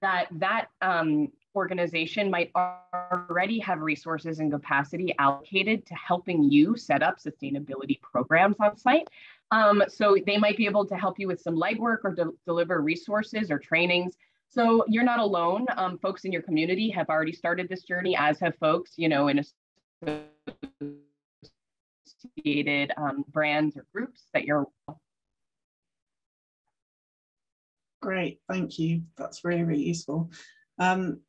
that organization might already have resources and capacity allocated to helping you set up sustainability programs on site. So they might be able to help you with some legwork or deliver resources or trainings. So you're not alone. Folks in your community have already started this journey, as have folks, in associated brands or groups that you're. Great, thank you. That's really, really useful.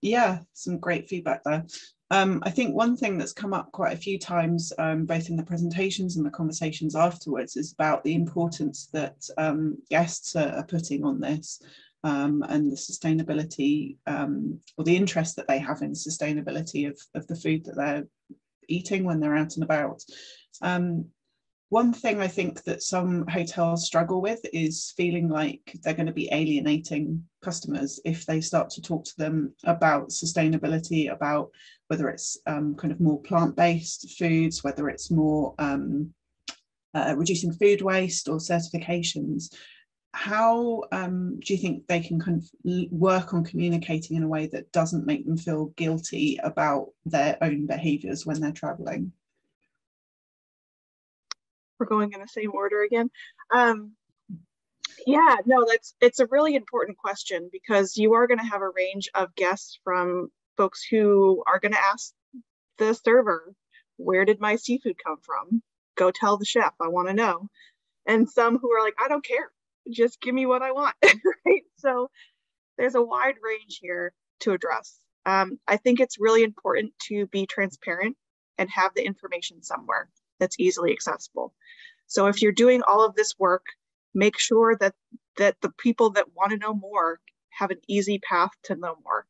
Yeah, some great feedback there. I think one thing that's come up quite a few times, both in the presentations and the conversations afterwards, is about the importance that guests are putting on this and the sustainability or the interest that they have in sustainability of the food that they're eating when they're out and about. One thing I think that some hotels struggle with is feeling like they're going to be alienating customers if they start to talk to them about sustainability, about whether it's kind of more plant-based foods, whether it's more reducing food waste or certifications. How do you think they can kind of work on communicating in a way that doesn't make them feel guilty about their own behaviours when they're travelling? We're going in the same order again. Yeah, no, it's a really important question, because you are going to have a range of guests, from folks who are going to ask the server, where did my seafood come from? Go tell the chef, I want to know. And some who are like, I don't care, just give me what I want, right? So there's a wide range here to address. I think it's really important to be transparent and have the information somewhere that's easily accessible. So if you're doing all of this work, make sure that the people that want to know more have an easy path to know more.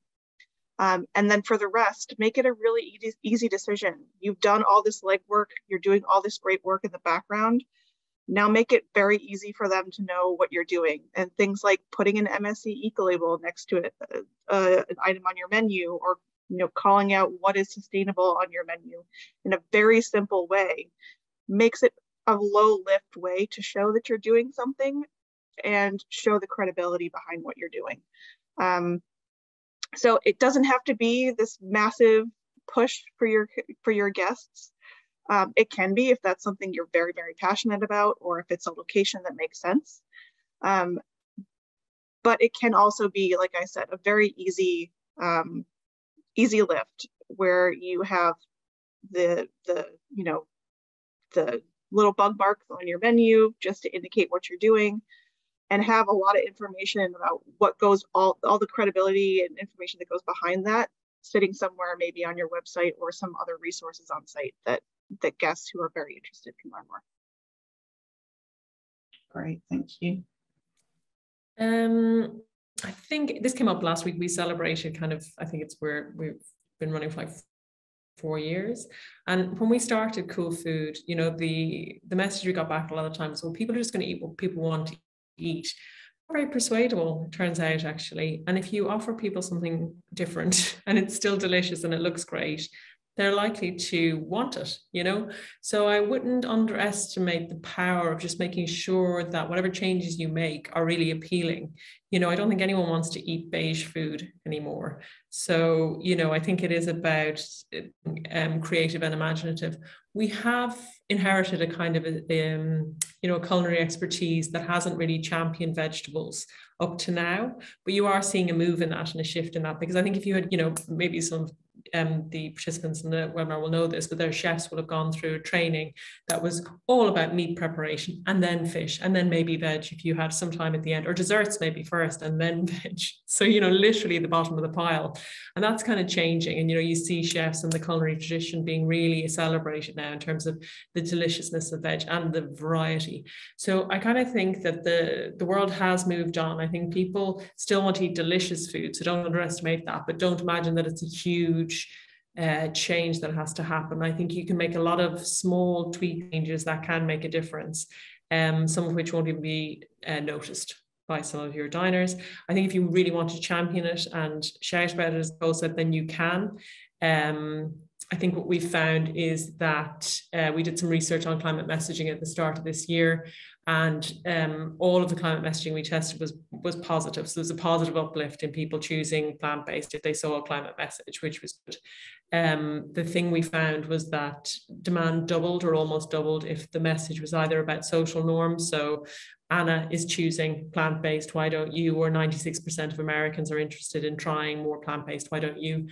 And then for the rest, make it a really easy decision. You've done all this legwork, you're doing all this great work in the background. Now make it very easy for them to know what you're doing. And things like putting an MSC eco-label next to it, an item on your menu, or calling out what is sustainable on your menu in a very simple way makes it a low lift way to show that you're doing something and show the credibility behind what you're doing. So it doesn't have to be this massive push for your guests. It can be if that's something you're very, very passionate about, or if it's a location that makes sense. But it can also be, like I said, a very easy lift where you have the little bug marks on your menu just to indicate what you're doing, and have a lot of information about what goes, all the credibility and information that goes behind that, sitting somewhere maybe on your website or some other resources on site that guests who are very interested can learn more. Great, thank you. I think this came up last week. We celebrated I think it's where we've been running for like 4 years. And when we started Cool Food, the message we got back a lot of times, well, people are just going to eat what people want to eat. Very persuadable, it turns out, actually. And if you offer people something different and it's still delicious and it looks great, they're likely to want it, So I wouldn't underestimate the power of just making sure that whatever changes you make are really appealing. I don't think anyone wants to eat beige food anymore. So, I think it is about creative and imaginative. We have inherited a kind of a culinary expertise that hasn't really championed vegetables up to now, but you are seeing a move in that and a shift in that, because I think if you had, maybe some the participants in the webinar will know this, but their chefs will have gone through training that was all about meat preparation and then fish and then maybe veg if you had some time at the end, or desserts maybe first and then veg. So, you know, literally the bottom of the pile. And that's kind of changing. And, you know, you see chefs in the culinary tradition being really celebrated now in terms of the deliciousness of veg and the variety. So I kind of think that the world has moved on. I think people still want to eat delicious food, so don't underestimate that, but don't imagine that it's a huge change that has to happen. I think you can make a lot of small tweak changes that can make a difference, some of which won't even be noticed by some of your diners. I think if you really want to champion it and shout about it, as Cole said, then you can. I think what we found is that we did some research on climate messaging at the start of this year, and all of the climate messaging we tested was positive. So there's a positive uplift in people choosing plant-based if they saw a climate message, which was good. The thing we found was that demand doubled or almost doubled if the message was either about social norms. So Anna is choosing plant-based, why don't you? Or 96% of Americans are interested in trying more plant-based, why don't you?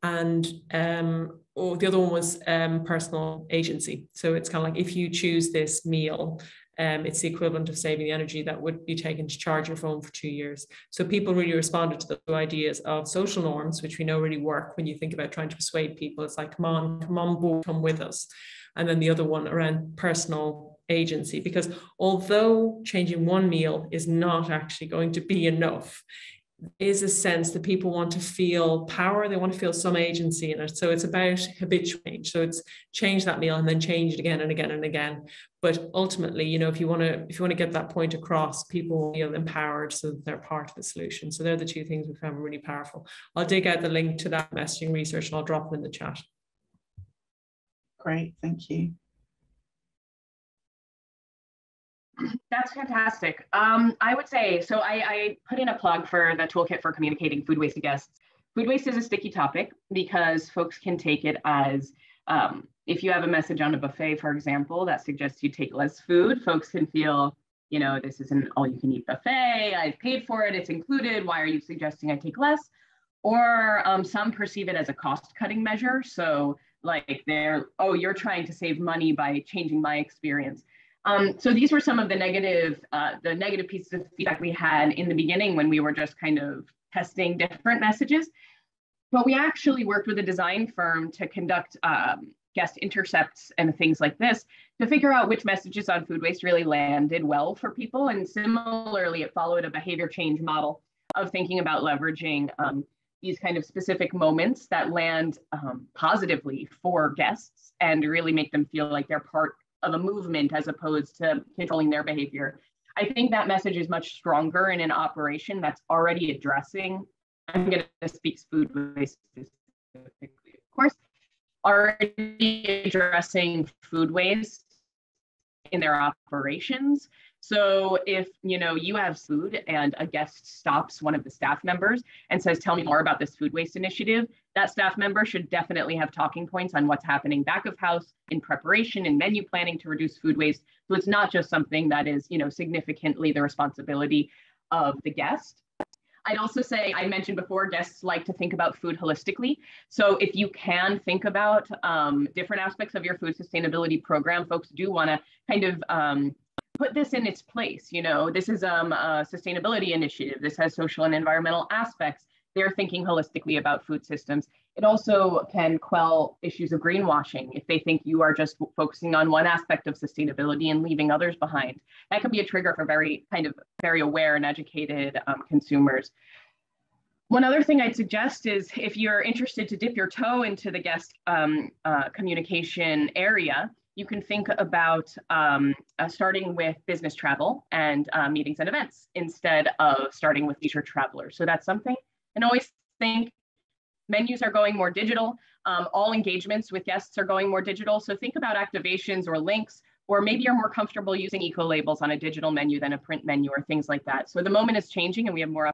And the other one was personal agency. So it's kind of like, if you choose this meal, it's the equivalent of saving the energy that would be taken to charge your phone for 2 years. So people really responded to the ideas of social norms, which we know really work when you think about trying to persuade people. It's like, come on board, come with us. And then the other one around personal agency, because although changing one meal is not actually going to be enough, is a sense that people want to feel power, they want to feel some agency in it. So it's about habitual change. So it's change that meal and then change it again and again and again. But ultimately, you know, if you want to get that point across, people will feel empowered so that they're part of the solution. So they're the two things we found really powerful. I'll dig out the link to that messaging research and I'll drop it in the chat. Great, thank you. That's fantastic. I would say, so I put in a plug for the toolkit for communicating food waste to guests. Food waste is a sticky topic because folks can take it as, if you have a message on a buffet, for example, that suggests you take less food, folks can feel, you know, this is an all-you-can-eat buffet, I've paid for it, it's included, why are you suggesting I take less? Or some perceive it as a cost-cutting measure. So like you're trying to save money by changing my experience. So these were some of the negative pieces of feedback we had in the beginning when we were just kind of testing different messages. But we actually worked with a design firm to conduct guest intercepts and things like this to figure out which messages on food waste really landed well for people. And similarly, it followed a behavior change model of thinking about leveraging these kind of specific moments that land positively for guests and really make them feel like they're part of a movement as opposed to controlling their behavior. I think that message is much stronger in an operation that's already addressing, I'm going to speak food waste specifically, of course, already addressing food waste in their operations. So if you have food and a guest stops one of the staff members and says, tell me more about this food waste initiative, that staff member should definitely have talking points on what's happening back of house in preparation and menu planning to reduce food waste. So it's not just something that is, significantly the responsibility of the guest. I'd also say, I mentioned before, guests like to think about food holistically. So if you can think about different aspects of your food sustainability program, folks do want to kind of put this in its place. This is a sustainability initiative. This has social and environmental aspects. They're thinking holistically about food systems. It also can quell issues of greenwashing if they think you are just focusing on one aspect of sustainability and leaving others behind. That could be a trigger for very aware and educated consumers. One other thing I'd suggest is if you're interested to dip your toe into the guest communication area, you can think about starting with business travel and meetings and events instead of starting with leisure travelers. So that's something. And always think menus are going more digital. All engagements with guests are going more digital. So think about activations or links, or maybe you're more comfortable using eco labels on a digital menu than a print menu or things like that. So the moment is changing and we have more.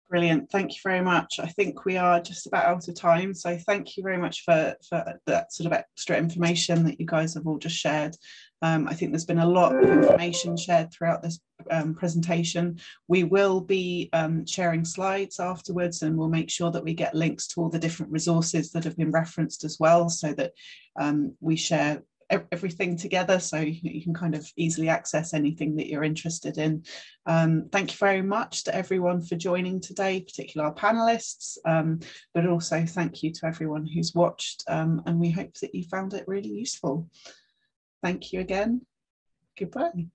Brilliant. Thank you very much. I think we are just about out of time. So thank you very much for that sort of extra information that you guys have all just shared. I think there's been a lot of information shared throughout this presentation. We will be sharing slides afterwards, and we'll make sure that we get links to all the different resources that have been referenced as well, so that we share everything together, so you can kind of easily access anything that you're interested in. Thank you very much to everyone for joining today, particularly our panelists, but also thank you to everyone who's watched, and we hope that you found it really useful. Thank you again. Goodbye.